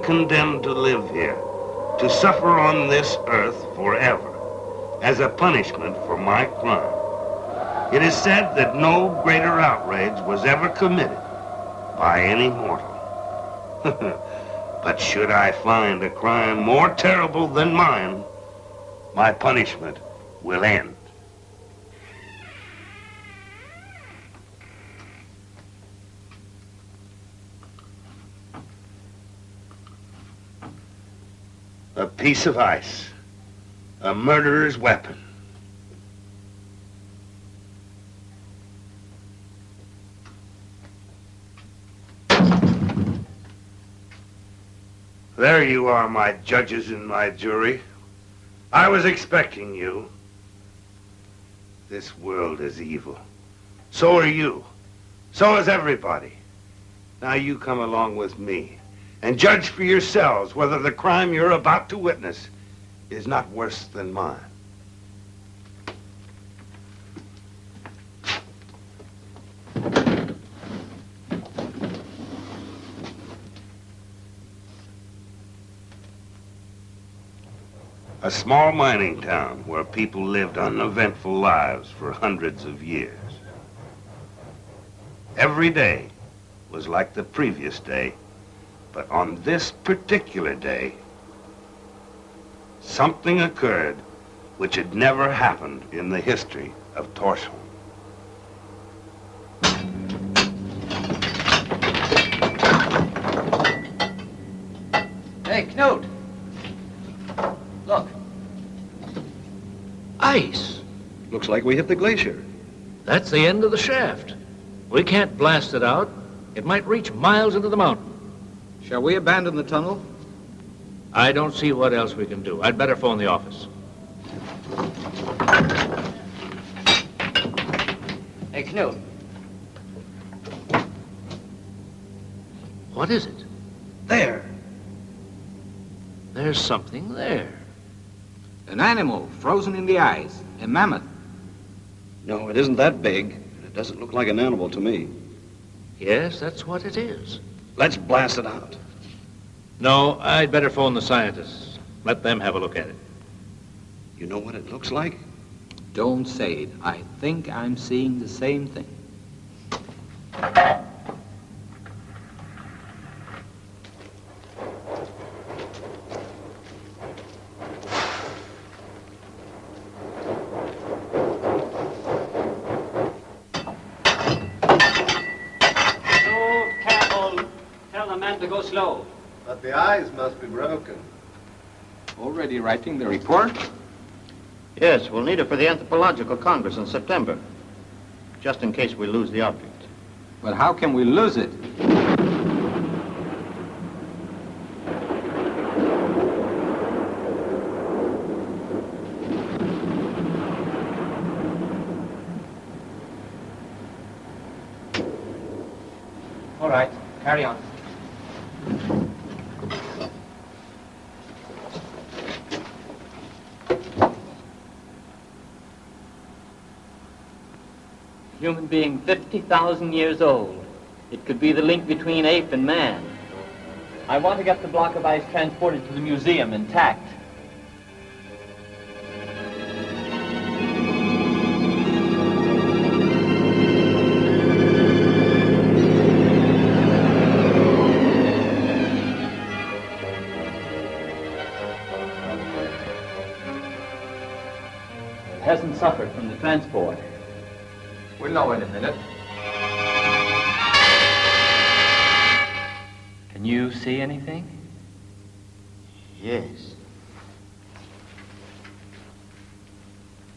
condemned to live here, to suffer on this earth forever, as a punishment for my crime. It is said that no greater outrage was ever committed by any mortal. But should I find a crime more terrible than mine, my punishment will end. A piece of ice, a murderer's weapon. There you are, my judges and my jury. I was expecting you. This world is evil. So are you. So is everybody. Now you come along with me and judge for yourselves whether the crime you're about to witness is not worse than mine. A small mining town where people lived uneventful lives for hundreds of years. Every day was like the previous day, but on this particular day, something occurred which had never happened in the history of Torshavn. Hey, Knut! Look. Ice. Looks like we hit the glacier. That's the end of the shaft. We can't blast it out. It might reach miles into the mountain. Shall we abandon the tunnel? I don't see what else we can do. I'd better phone the office. Hey, Knut. What is it? There. There's something there. An animal frozen in the ice. A mammoth. No, it isn't that big. It doesn't look like an animal to me. Yes, that's what it is. Let's blast it out. No, I'd better phone the scientists. Let them have a look at it. You know what it looks like? Don't say it. I think I'm seeing the same thing. Slow. But the eyes must be broken. Already writing the report? Yes, we'll need it for the Anthropological Congress in September, just in case we lose the object. But how can we lose it? All right, carry on. Human being 50,000 years old. It could be the link between ape and man. I want to get the block of ice transported to the museum intact. It hasn't suffered from the transport. We'll know in a minute. Can you see anything? Yes.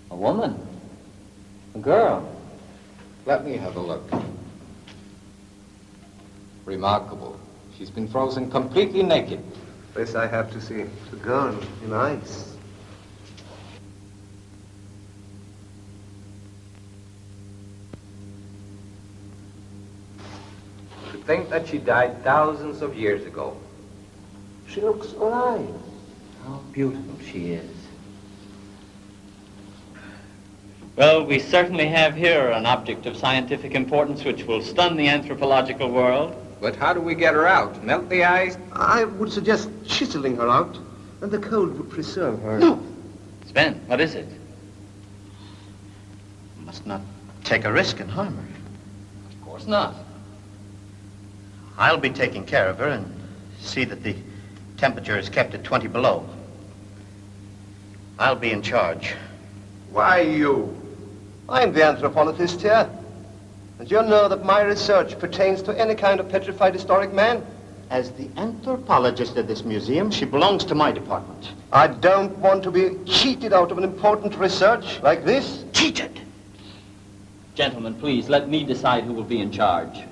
A woman. A girl. Let me have a look. Remarkable. She's been frozen completely naked. This I have to see. A girl in ice. To think that she died thousands of years ago. She looks alive. How beautiful she is. Well, we certainly have here an object of scientific importance which will stun the anthropological world. But how do we get her out? Melt the ice? I would suggest chiseling her out, and the cold would preserve her. No. Sven, what is it? Must not take a risk and harm her. Of course not. I'll be taking care of her and see that the temperature is kept at 20 below. I'll be in charge. Why you? I'm the anthropologist here. And you know that my research pertains to any kind of petrified historic man. As the anthropologist of this museum, she belongs to my department. I don't want to be cheated out of an important research like this. Cheated! Gentlemen, please, let me decide who will be in charge.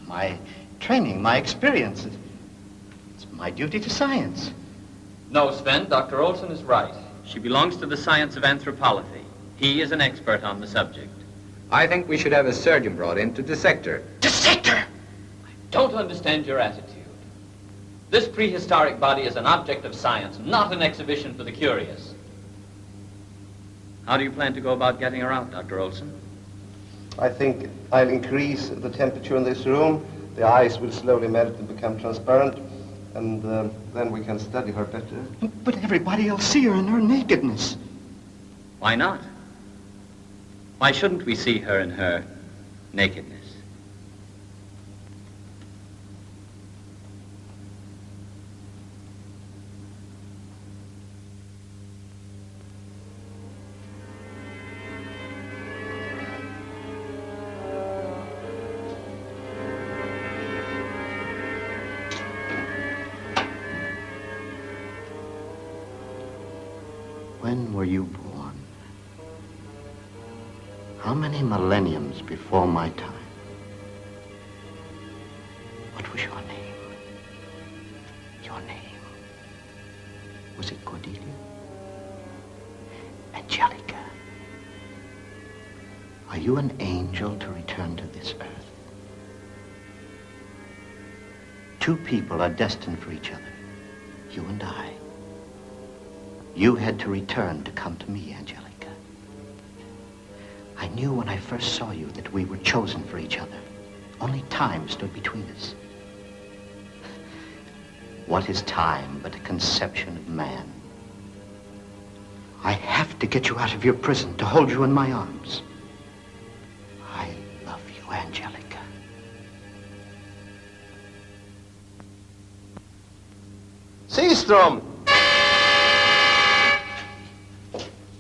My training, my experience. It's my duty to science. No, Sven, Dr. Olson is right. She belongs to the science of anthropology. He is an expert on the subject. I think we should have a surgeon brought in to dissect her. Dissect her! Don't understand your attitude. This prehistoric body is an object of science, not an exhibition for the curious. How do you plan to go about getting her out, Dr. Olson? I think I'll increase the temperature in this room. The ice will slowly melt and become transparent, and then we can study her better. But everybody will see her in her nakedness. Why not? Why shouldn't we see her in her nakedness? When were you born? How many millenniums before my time? What was your name? Your name? Was it Cordelia? Angelica? Are you an angel to return to this earth? Two people are destined for each other, you and I. You had to return to come to me, Angelica. I knew when I first saw you that we were chosen for each other. Only time stood between us. What is time but a conception of man? I have to get you out of your prison, to hold you in my arms. I love you, Angelica. Seastrom!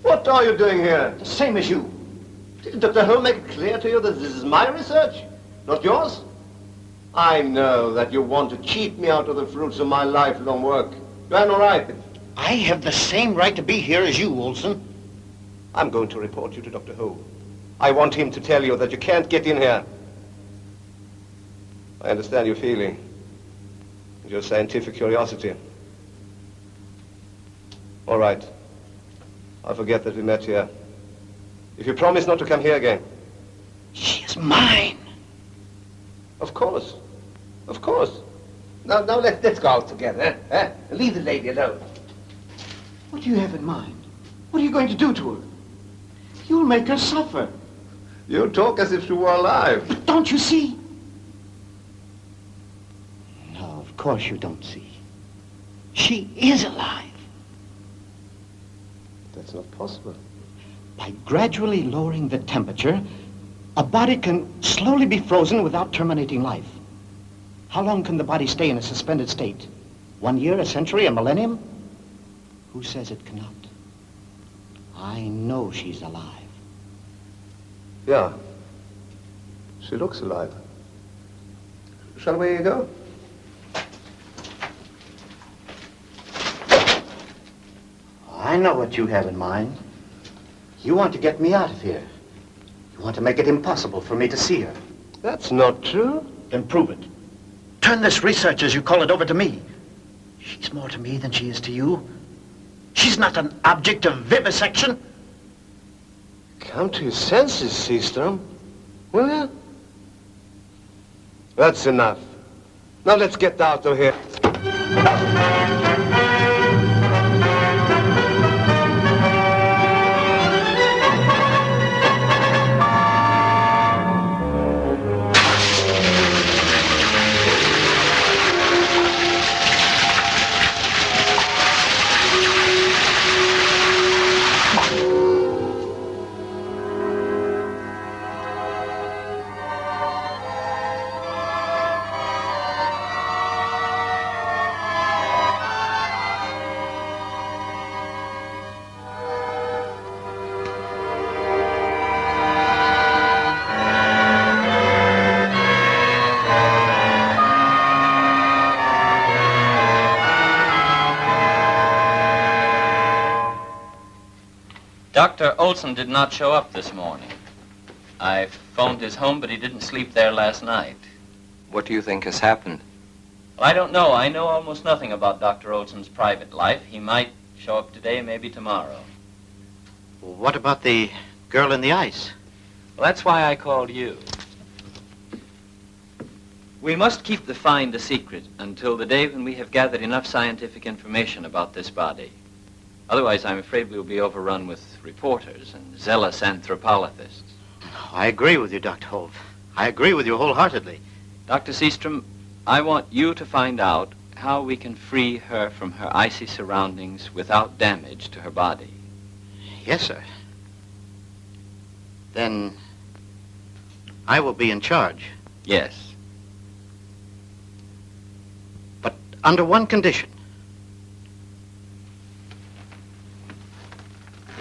What are you doing here? The same as you. Did Dr. Ho make it clear to you that this is my research, not yours? I know that you want to cheat me out of the fruits of my lifelong work. You have no right. I have the same right to be here as you, Olson. I'm going to report you to Dr. Ho. I want him to tell you that you can't get in here. I understand your feeling, your scientific curiosity. All right. I'll forget that we met here. If you promise not to come here again. She is mine. Of course. Of course. Now let's go out together, eh? Leave the lady alone. What do you have in mind? What are you going to do to her? You'll make her suffer. You talk as if she were alive. But don't you see? No, of course you don't see. She is alive. That's not possible. By gradually lowering the temperature, a body can slowly be frozen without terminating life. How long can the body stay in a suspended state? 1 year, a century, a millennium? Who says it cannot? I know she's alive. Yeah. She looks alive. Shall we go? I know what you have in mind. You want to get me out of here. You want to make it impossible for me to see her. That's not true. Then prove it. Turn this research, as you call it, over to me. She's more to me than she is to you. She's not an object of vivisection. Come to your senses, Seastrom. Will you? That's enough. Now let's get out of here. Dr. Olson did not show up this morning. I phoned his home, but he didn't sleep there last night. What do you think has happened? Well, I don't know. I know almost nothing about Dr. Olson's private life. He might show up today, maybe tomorrow. Well, what about the girl in the ice? Well, that's why I called you. We must keep the find a secret until the day when we have gathered enough scientific information about this body. Otherwise, I'm afraid we'll be overrun with reporters and zealous anthropologists. I agree with you, Dr. Holt. I agree with you wholeheartedly. Dr. Seastrom, I want you to find out how we can free her from her icy surroundings without damage to her body. Yes, sir. Then I will be in charge. Yes. But under one condition.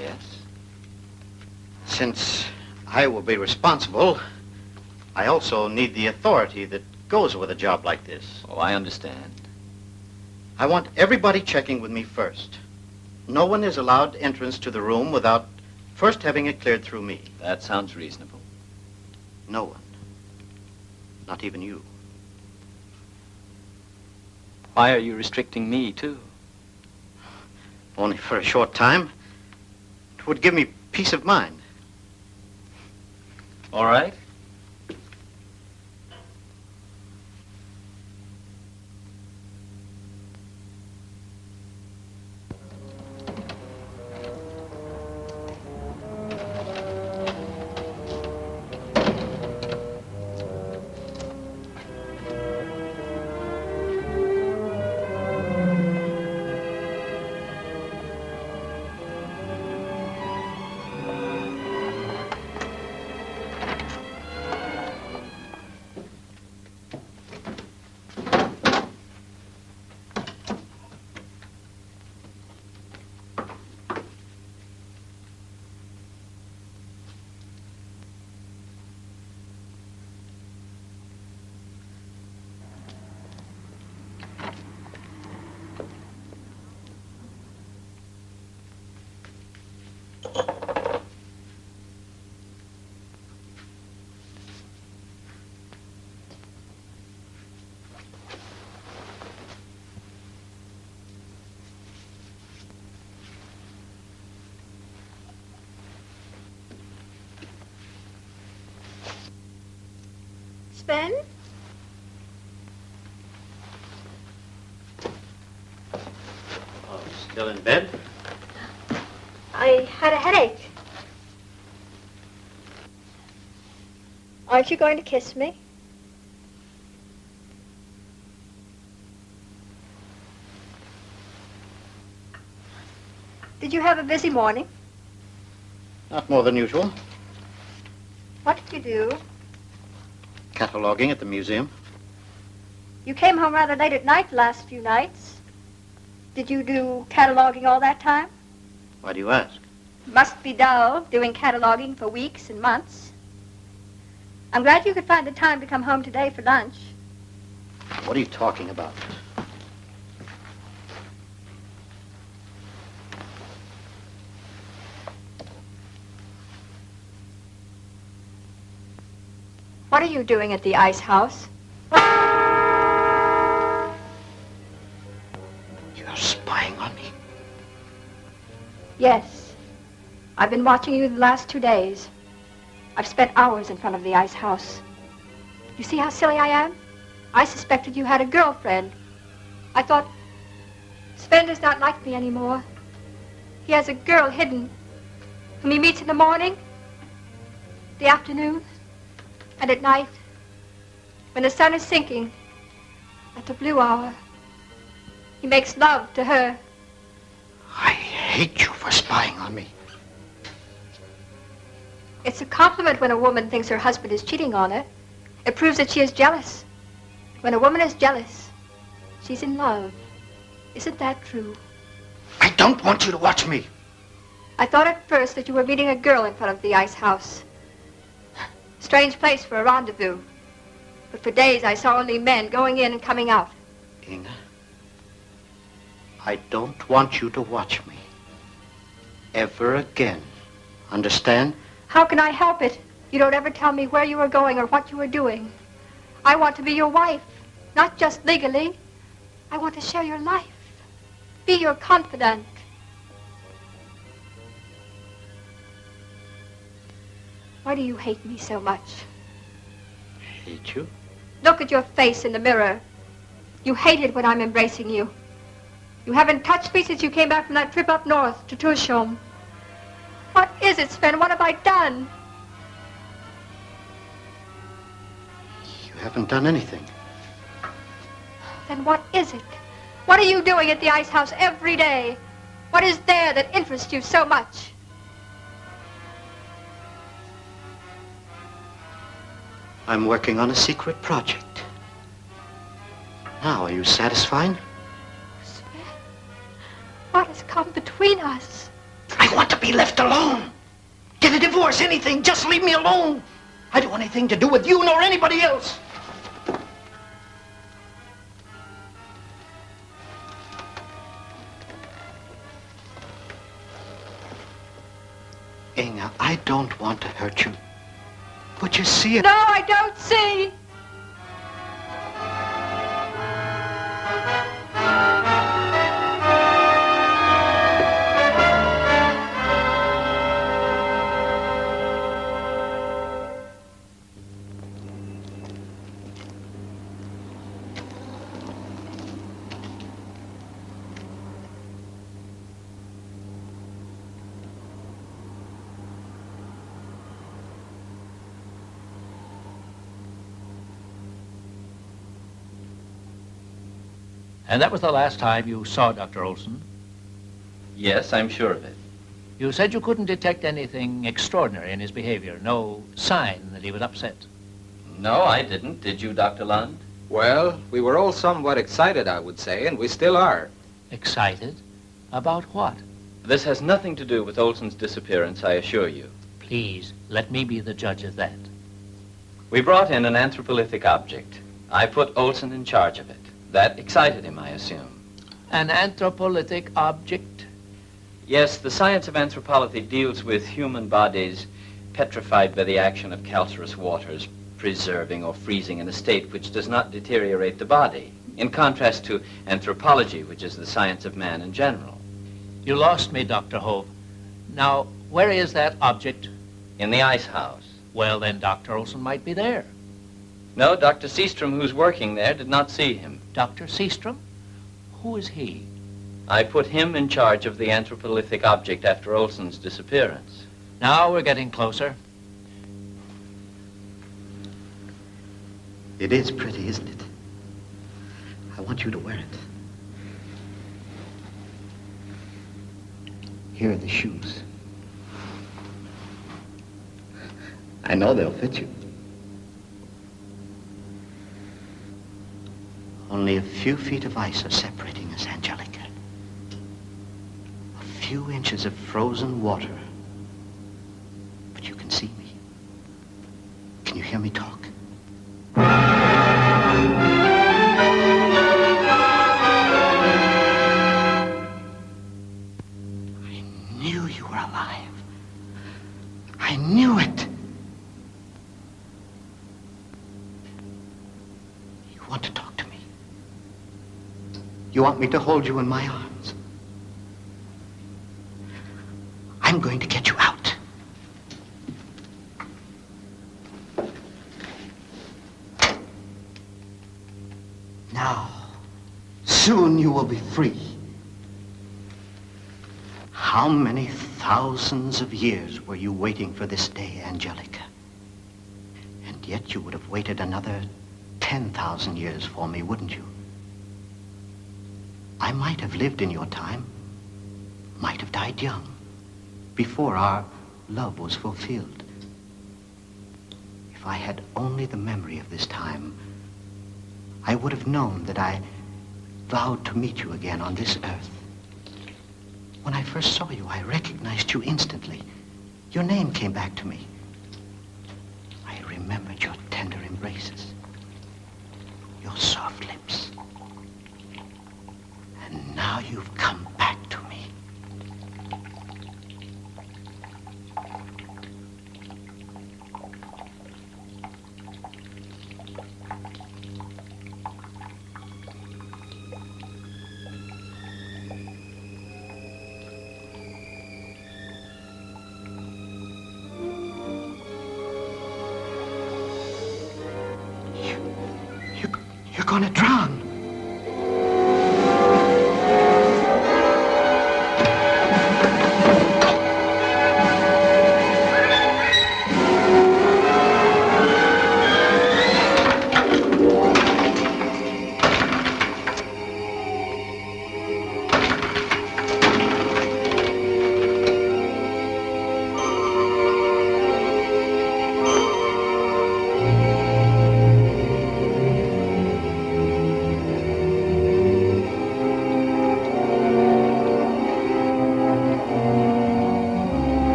Yes? Since I will be responsible, I also need the authority that goes with a job like this. Oh, I understand. I want everybody checking with me first. No one is allowed entrance to the room without first having it cleared through me. That sounds reasonable. No one. Not even you. Why are you restricting me, too? Only for a short time. It would give me peace of mind. All right. Ben? Oh, still in bed? I had a headache. Aren't you going to kiss me? Did you have a busy morning? Not more than usual. What did you do? Cataloging at the museum. You came home rather late at night the last few nights. Did you do cataloging all that time? Why do you ask? Must be dull, doing cataloging for weeks and months. I'm glad you could find the time to come home today for lunch. What are you talking about? What are you doing at the ice house? You're spying on me. Yes. I've been watching you the last 2 days. I've spent hours in front of the ice house. You see how silly I am? I suspected you had a girlfriend. I thought, Sven does not like me anymore. He has a girl hidden, whom he meets in the morning, the afternoon, and at night, when the sun is sinking, at the blue hour, he makes love to her. I hate you for spying on me. It's a compliment when a woman thinks her husband is cheating on her. It proves that she is jealous. When a woman is jealous, she's in love. Isn't that true? I don't want you to watch me. I thought at first that you were meeting a girl in front of the ice house. Strange place for a rendezvous. But for days I saw only men going in and coming out. Inga, I don't want you to watch me. Ever again. Understand? How can I help it? You don't ever tell me where you were going or what you were doing. I want to be your wife, not just legally. I want to share your life, be your confidant. Why do you hate me so much? Hate you? Look at your face in the mirror. You hate it when I'm embracing you. You haven't touched me since you came back from that trip up north to Tushome. What is it, Sven? What have I done? You haven't done anything. Then what is it? What are you doing at the ice house every day? What is there that interests you so much? I'm working on a secret project. Now, are you satisfied? Sven, what has come between us? I want to be left alone. Get a divorce, anything. Just leave me alone. I don't want anything to do with you nor anybody else. Inga, I don't want to hurt you. But you see it. No, I don't see. And that was the last time you saw Dr. Olson? Yes, I'm sure of it. You said you couldn't detect anything extraordinary in his behavior, no sign that he was upset. No, I didn't. Did you, Dr. Lund? Well, we were all somewhat excited, I would say, and we still are. Excited? About what? This has nothing to do with Olson's disappearance, I assure you. Please, let me be the judge of that. We brought in an anthropolithic object. I put Olson in charge of it. That excited him, I assume. An anthropolithic object? Yes, the science of anthropology deals with human bodies petrified by the action of calcareous waters, preserving or freezing in a state which does not deteriorate the body, in contrast to anthropology, which is the science of man in general. You lost me, Dr. Hove. Now, where is that object? In the ice house. Well, then Dr. Olson might be there. No, Dr. Seastrom, who's working there, did not see him. Dr. Seastrom? Who is he? I put him in charge of the anthropolithic object after Olson's disappearance. Now we're getting closer. It is pretty, isn't it? I want you to wear it. Here are the shoes. I know they'll fit you. Only a few feet of ice are separating us, Angelica. A few inches of frozen water. But you can see me. Can you hear me talk? I knew you were alive. I knew it. You want to talk to me? You want me to hold you in my arms? I'm going to get you out. Now, soon you will be free. How many thousands of years were you waiting for this day, Angelica? And yet you would have waited another 10,000 years for me, wouldn't you? I might have lived in your time, might have died young, before our love was fulfilled. If I had only the memory of this time, I would have known that I vowed to meet you again on this earth. When I first saw you, I recognized you instantly. Your name came back to me. I remembered your tender embraces, your soft lips. And now you've come back to me. going to drown.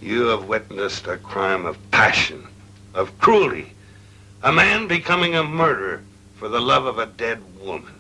You have witnessed a crime of passion, of cruelty. A man becoming a murderer for the love of a dead woman.